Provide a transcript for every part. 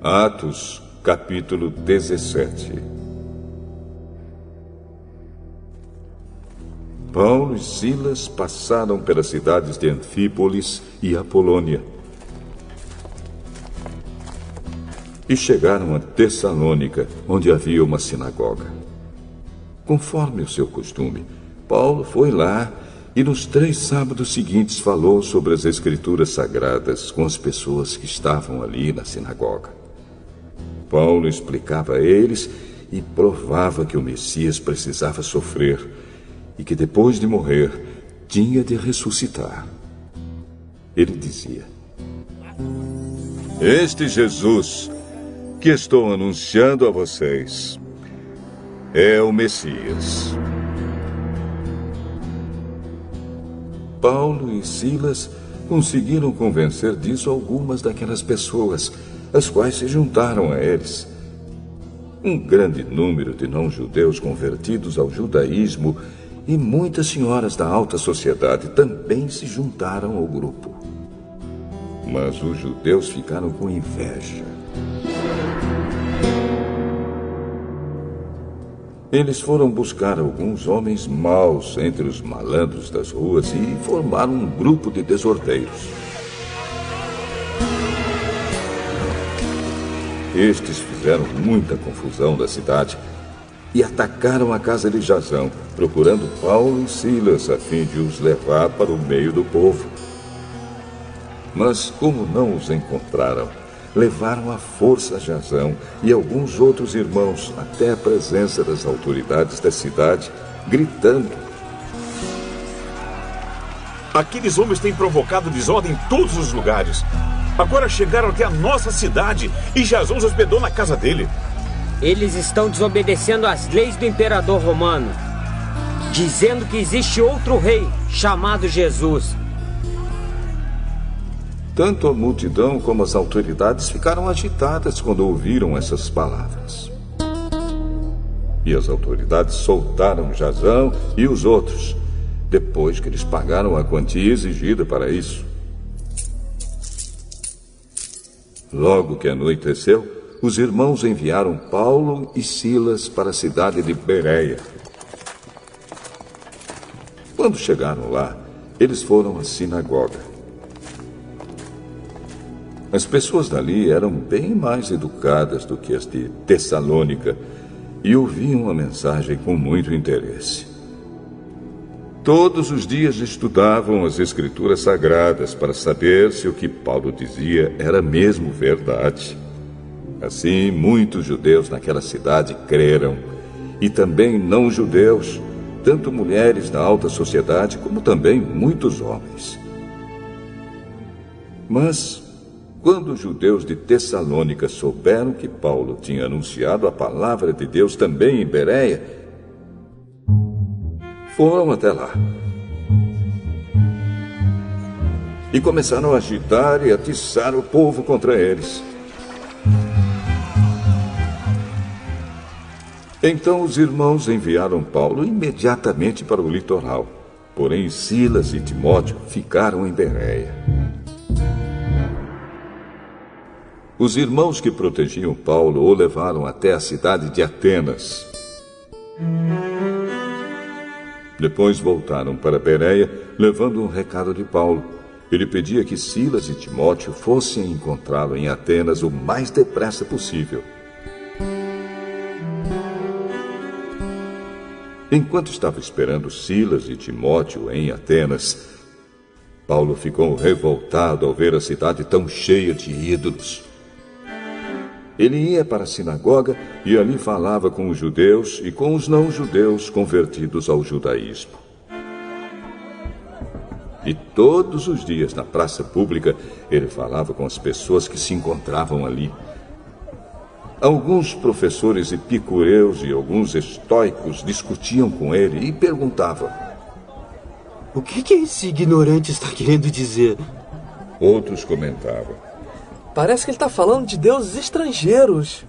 Atos, capítulo 17. Paulo e Silas passaram pelas cidades de Anfípolis e Apolônia e chegaram a Tessalônica, onde havia uma sinagoga. Conforme o seu costume, Paulo foi lá e nos 3 sábados seguintes falou sobre as Escrituras Sagradas com as pessoas que estavam ali na sinagoga. Paulo explicava a eles e provava que o Messias precisava sofrer e que depois de morrer tinha de ressuscitar. Ele dizia: "Este Jesus que estou anunciando a vocês é o Messias." Paulo e Silas conseguiram convencer disso algumas daquelas pessoas, as quais se juntaram a eles. Um grande número de não-judeus convertidos ao judaísmo e muitas senhoras da alta sociedade também se juntaram ao grupo. Mas os judeus ficaram com inveja. Eles foram buscar alguns homens maus entre os malandros das ruas e formaram um grupo de desordeiros. Estes fizeram muita confusão na cidade e atacaram a casa de Jasão, procurando Paulo e Silas a fim de os levar para o meio do povo. Mas, como não os encontraram, levaram à força Jasão e alguns outros irmãos até a presença das autoridades da cidade, gritando: "Aqueles homens têm provocado desordem em todos os lugares. Agora chegaram até a nossa cidade e Jasão os hospedou na casa dele." Eles estão desobedecendo às leis do imperador romano, dizendo que existe outro rei chamado Jesus. Tanto a multidão como as autoridades ficaram agitadas quando ouviram essas palavras. E as autoridades soltaram Jasão e os outros, depois que eles pagaram a quantia exigida para isso. Logo que anoiteceu, os irmãos enviaram Paulo e Silas para a cidade de Bereia. Quando chegaram lá, eles foram à sinagoga. As pessoas dali eram bem mais educadas do que as de Tessalônica e ouviam a mensagem com muito interesse. Todos os dias estudavam as Escrituras Sagradas para saber se o que Paulo dizia era mesmo verdade. Assim, muitos judeus naquela cidade creram, e também não-judeus, tanto mulheres da alta sociedade como também muitos homens. Mas quando os judeus de Tessalônica souberam que Paulo tinha anunciado a palavra de Deus também em Bereia, foram até lá e começaram a agitar e atiçar o povo contra eles. Então os irmãos enviaram Paulo imediatamente para o litoral, porém Silas e Timóteo ficaram em Bereia. Os irmãos que protegiam Paulo o levaram até a cidade de Atenas. Depois voltaram para Bereia, levando um recado de Paulo. Ele pedia que Silas e Timóteo fossem encontrá-lo em Atenas o mais depressa possível. Enquanto estava esperando Silas e Timóteo em Atenas, Paulo ficou revoltado ao ver a cidade tão cheia de ídolos. Ele ia para a sinagoga e ali falava com os judeus e com os não-judeus convertidos ao judaísmo. E todos os dias na praça pública ele falava com as pessoas que se encontravam ali. Alguns professores epicureus e alguns estoicos discutiam com ele e perguntavam: "O que esse ignorante está querendo dizer?" Outros comentavam: "Parece que ele está falando de deuses estrangeiros."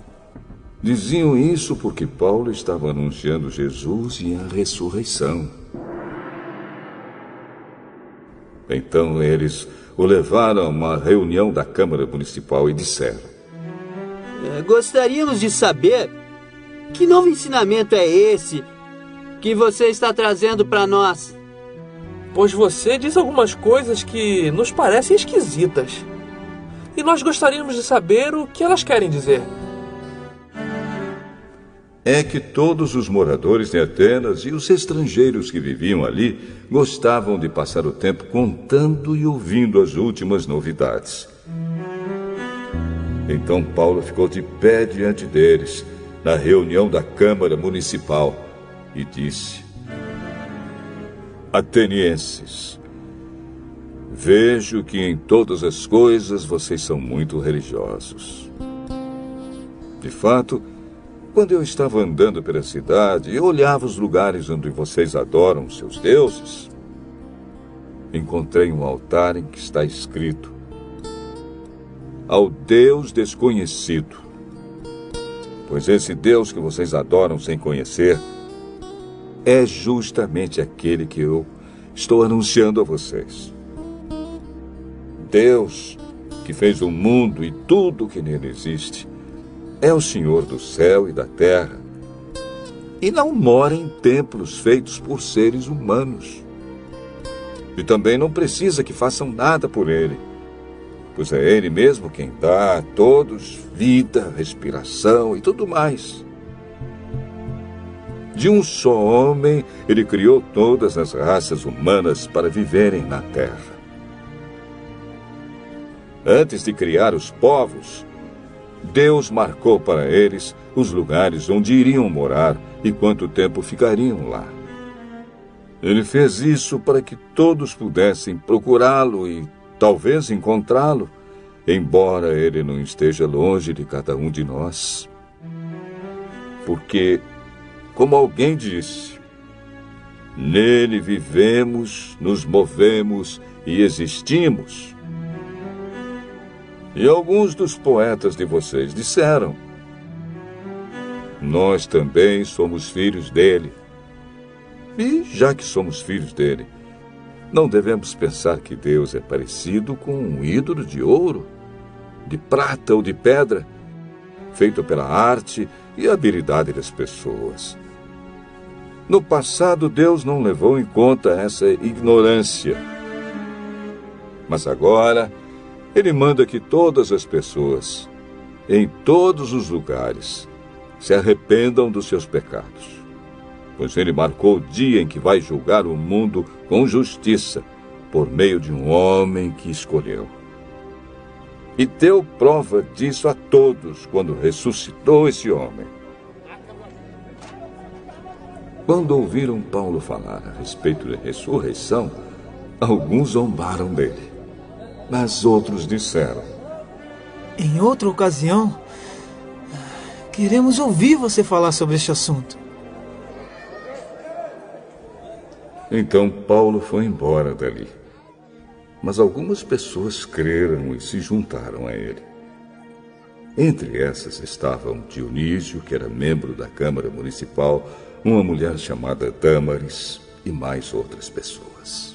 Diziam isso porque Paulo estava anunciando Jesus e a ressurreição. Então eles o levaram a uma reunião da Câmara Municipal e disseram: Gostaríamos de saber que novo ensinamento é esse que você está trazendo para nós. Pois você diz algumas coisas que nos parecem esquisitas. E nós gostaríamos de saber o que elas querem dizer. É que todos os moradores de Atenas e os estrangeiros que viviam ali gostavam de passar o tempo contando e ouvindo as últimas novidades. Então Paulo ficou de pé diante deles, na reunião da Câmara Municipal, e disse: Atenienses, vejo que em todas as coisas vocês são muito religiosos. De fato, quando eu estava andando pela cidade e olhava os lugares onde vocês adoram seus deuses, encontrei um altar em que está escrito: Ao Deus desconhecido. Pois esse Deus que vocês adoram sem conhecer é justamente aquele que eu estou anunciando a vocês. Deus, que fez o mundo e tudo o que nele existe, é o Senhor do céu e da terra, e não mora em templos feitos por seres humanos. E também não precisa que façam nada por ele, pois é ele mesmo quem dá a todos vida, respiração e tudo mais. De um só homem, ele criou todas as raças humanas para viverem na terra. Antes de criar os povos, Deus marcou para eles os lugares onde iriam morar e quanto tempo ficariam lá. Ele fez isso para que todos pudessem procurá-lo e talvez encontrá-lo, embora ele não esteja longe de cada um de nós. Porque, como alguém disse, nele vivemos, nos movemos e existimos. E alguns dos poetas de vocês disseram: nós também somos filhos dele. E já que somos filhos dele, não devemos pensar que Deus é parecido com um ídolo de ouro, de prata ou de pedra, feito pela arte e habilidade das pessoas. No passado, Deus não levou em conta essa ignorância. Mas agora, Ele manda que todas as pessoas, em todos os lugares, se arrependam dos seus pecados. Pois Ele marcou o dia em que vai julgar o mundo com justiça, por meio de um homem que escolheu. E deu prova disso a todos quando ressuscitou esse homem. Quando ouviram Paulo falar a respeito da ressurreição, alguns zombaram dele. Mas outros disseram: em outra ocasião, queremos ouvir você falar sobre este assunto. Então Paulo foi embora dali. Mas algumas pessoas creram e se juntaram a ele. Entre essas estavam Dionísio, que era membro da Câmara Municipal, uma mulher chamada Dâmaris e mais outras pessoas.